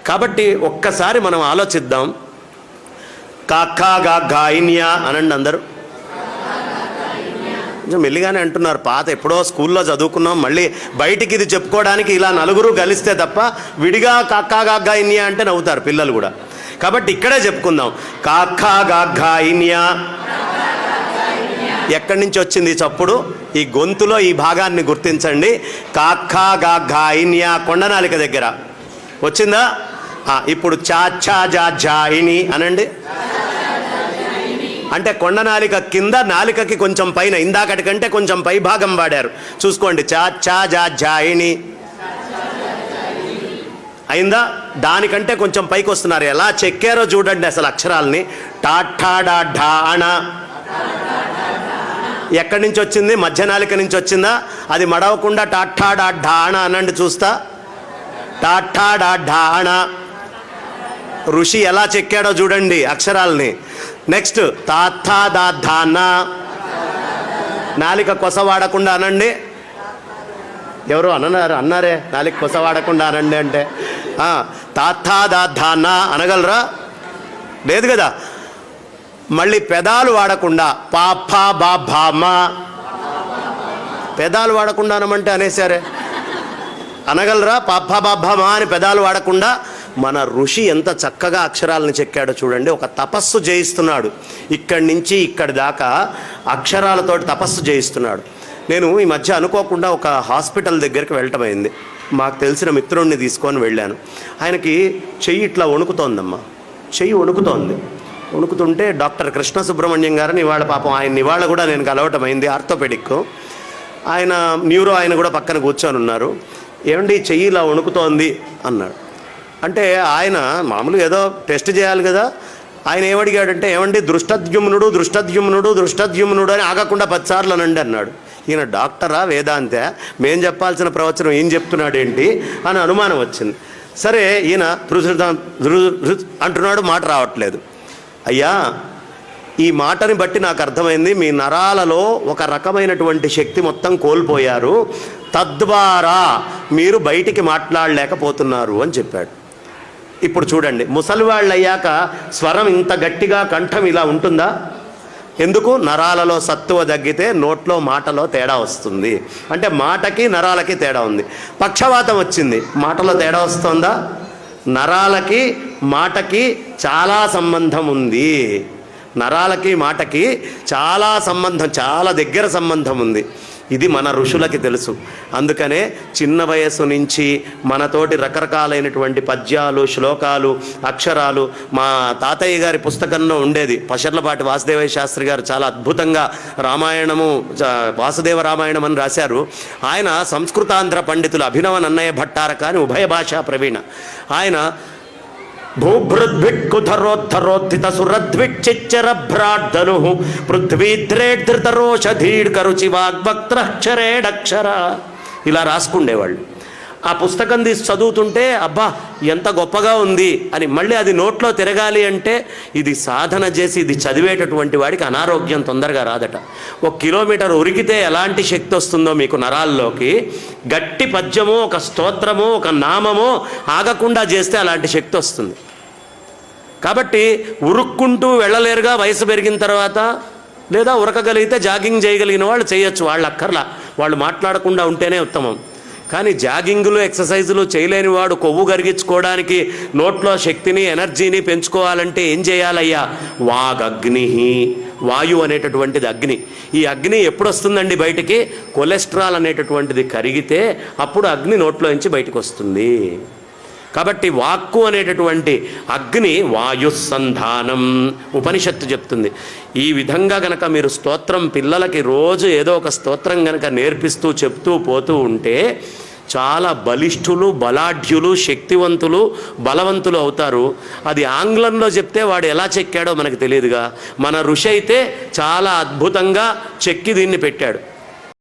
కాబట్టి ఒక్కసారి మనం ఆలోచిద్దాం. కాకా గా గాయిన్యా అనండి అందరూ. కొంచెం మెల్లిగానే అంటున్నారు. పాత ఎప్పుడో స్కూల్లో చదువుకున్నాం, మళ్ళీ బయటికి ఇది చెప్పుకోవడానికి ఇలా నలుగురు కలిస్తే తప్ప విడిగా కాకా గా గాయిన్యా అంటే నవ్వుతారు పిల్లలు కూడా. కాబట్టి ఇక్కడే చెప్పుకుందాం. కాకా గా గాయిన్యా. ఎక్కడి నుంచి వచ్చింది చప్పుడు? ఈ గొంతులో ఈ భాగాన్ని గుర్తించండి. కాకా గా గాయిన్యా కొండనాలిక దగ్గర వచ్చిందా? ఇప్పుడు చా చా జా జాయిని అనండి. అంటే కొండనాలిక కింద, నాలికకి కొంచెం పైన, ఇందాకటి కంటే కొంచెం పై భాగం వాడారు. చూసుకోండి. చా చా జా జాయిని అయిందా? దానికంటే కొంచెం పైకి వస్తున్నారు. ఎలా చెక్కారో చూడండి అసలు అక్షరాలని. టాఠా డా ఢాణ ఎక్కడి నుంచి వచ్చింది? మధ్య నాలిక నుంచి వచ్చిందా? అది మడవకుండా టాఠా డా ఢాణ అనండి చూస్తా. టాఠా డా ఢాణ. ఋషి ఎలా చెక్కాడో చూడండి అక్షరాలని. నెక్స్ట్ తాథా దా ధానా. నాలిక కొస వాడకుండా అనండి. ఎవరు అన్నారే నాలిక కొస వాడకుండా అనండి అంటే. తాథా దా ధానా అనగలరా? లేదు కదా. మళ్ళీ పెదాలు వాడకుండా పాపా బా భామా. పెదాలు వాడకుండా అనమంటే అనేసారే. అనగలరా? పాపా బా భామా అని పెదాలు వాడకుండా. మన ఋషి ఎంత చక్కగా అక్షరాలను చెక్కాడో చూడండి. ఒక తపస్సు చేయిస్తున్నాడు. ఇక్కడి నుంచి ఇక్కడి దాకా అక్షరాలతోటి తపస్సు చేయిస్తున్నాడు. నేను ఈ మధ్య అనుకోకుండా ఒక హాస్పిటల్ దగ్గరికి వెళ్ళటమైంది. మాకు తెలిసిన మిత్రుడిని తీసుకొని వెళ్ళాను. ఆయనకి చెయ్యి ఇట్లా వణుకుతోందమ్మా. చెయ్యి వణుకుతోంది. వణుకుతుంటే డాక్టర్ కృష్ణ సుబ్రహ్మణ్యం గారిని ఇవాళ పాపం ఆయన ఇవాళ కూడా నేను కలవటమైంది. ఆర్థోపెడిక్ ఆయన, న్యూరో ఆయన కూడా పక్కన కూర్చొని ఉన్నారు. ఏమండి చెయ్యి ఇలా వణుకుతోంది అన్నాడు. అంటే ఆయన మామూలుగా ఏదో టెస్ట్ చేయాలి కదా. ఆయన ఏమడిగాడంటే, ఏమండి దృష్టద్యుమ్నుడు దృష్టద్యుమ్నుడు దృష్టద్యుమ్నుడు అని ఆగకుండా 10 సార్లు అనండి అన్నాడు. ఈయన డాక్టరా వేదాంతే, మేం చెప్పాల్సిన ప్రవచనం ఏం చెప్తున్నాడు ఏంటి అని అనుమానం వచ్చింది. సరే ఈయన అంటున్నాడు, మాట రావట్లేదు. అయ్యా ఈ మాటని బట్టి నాకు అర్థమైంది, మీ నరాలలో ఒక రకమైనటువంటి శక్తి మొత్తం కోల్పోయారు, తద్వారా మీరు బయటికి మాట్లాడలేకపోతున్నారు అని చెప్పాడు. ఇప్పుడు చూడండి, ముసలివాళ్ళు అయ్యాక స్వరం ఇంత గట్టిగా కంఠం ఇలా ఉంటుందా? ఎందుకు? నరాలలో సత్తువ తగ్గితే నోట్లో మాటలో తేడా వస్తుంది. అంటే మాటకి నరాలకి తేడా ఉంది. పక్షవాతం వచ్చింది, మాటలో తేడా వస్తుందా? నరాలకి మాటకి చాలా సంబంధం ఉంది. నరాలకి మాటకి చాలా సంబంధం, చాలా దగ్గర సంబంధం ఉంది. ఇది మన ఋషులకి తెలుసు. అందుకనే చిన్న వయస్సు నుంచి మనతోటి రకరకాలైనటువంటి పద్యాలు, శ్లోకాలు, అక్షరాలు. మా తాతయ్య గారి పుస్తకంలో ఉండేది. పశర్లపాటి వాసుదేవయ్య శాస్త్రి గారు చాలా అద్భుతంగా రామాయణము, వాసుదేవ రామాయణం అని రాశారు. ఆయన సంస్కృతాంధ్ర పండితులు అభినవ నన్నయ్య భట్టారక అని ఉభయ భాషా ప్రవీణ. ఆయన భూభృద్భిక్కుధరోద్ధరోద్ధిత సురద్విచ్చిచ్చరభ్రాడ్ధను పృథ్వీధ్రేద్ధృతరోషధీడ్కరుచి వాగ్వక్త్రక్షరేడక్షర ఇలా రాసుకుండేవాళ్ళు. ఆ పుస్తకం తీసి చదువుతుంటే అబ్బా ఎంత గొప్పగా ఉంది అని. మళ్ళీ అది నోట్లో తిరగాలి అంటే ఇది సాధన చేసి ఇది చదివేటటువంటి వాడికి అనారోగ్యం తొందరగా రాదట. 1 కిలోమీటర్ ఉరికితే ఎలాంటి శక్తి వస్తుందో మీకు నరాల్లోకి, గట్టి పద్యమో ఒక స్తోత్రమో ఒక నామమో ఆగకుండా చేస్తే అలాంటి శక్తి వస్తుంది. కాబట్టి ఉరుక్కుంటూ వెళ్ళలేరుగా వయసు పెరిగిన తర్వాత. లేదా ఉరకగలిగితే జాగింగ్ చేయగలిగిన వాళ్ళు చేయొచ్చు, వాళ్ళు అక్కర్లా, వాళ్ళు మాట్లాడకుండా ఉంటేనే ఉత్తమం. కానీ జాగింగులు ఎక్సర్సైజులు చేయలేని వాడు కొవ్వు కరిగించుకోవడానికి నోట్లో శక్తిని ఎనర్జీని పెంచుకోవాలంటే ఏం చేయాలయ్యా? వాగగ్ని, వాయువు అనేటటువంటిది అగ్ని. ఈ అగ్ని ఎప్పుడు వస్తుందండి బయటికి? కొలెస్ట్రాల్ అనేటటువంటిది కరిగితే అప్పుడు అగ్ని నోట్లో నుంచి బయటకు వస్తుంది. కాబట్టి వాక్కు అనేటటువంటి అగ్ని వాయుస్సంధానం ఉపనిషత్తు చెప్తుంది. ఈ విధంగా గనక మీరు స్తోత్రం పిల్లలకి రోజు ఏదో ఒక స్తోత్రం గనక నేర్పిస్తూ చెప్తూ పోతూ ఉంటే చాలా బలిష్ఠులు, బలాఢ్యులు, శక్తివంతులు, బలవంతులు అవుతారు. అది ఆంగ్లంలో చెప్తే వాడు ఎలా చెక్కాడో మనకు తెలియదుగా. మన ఋషి అయితే చాలా అద్భుతంగా చెక్కి దీన్ని పెట్టాడు.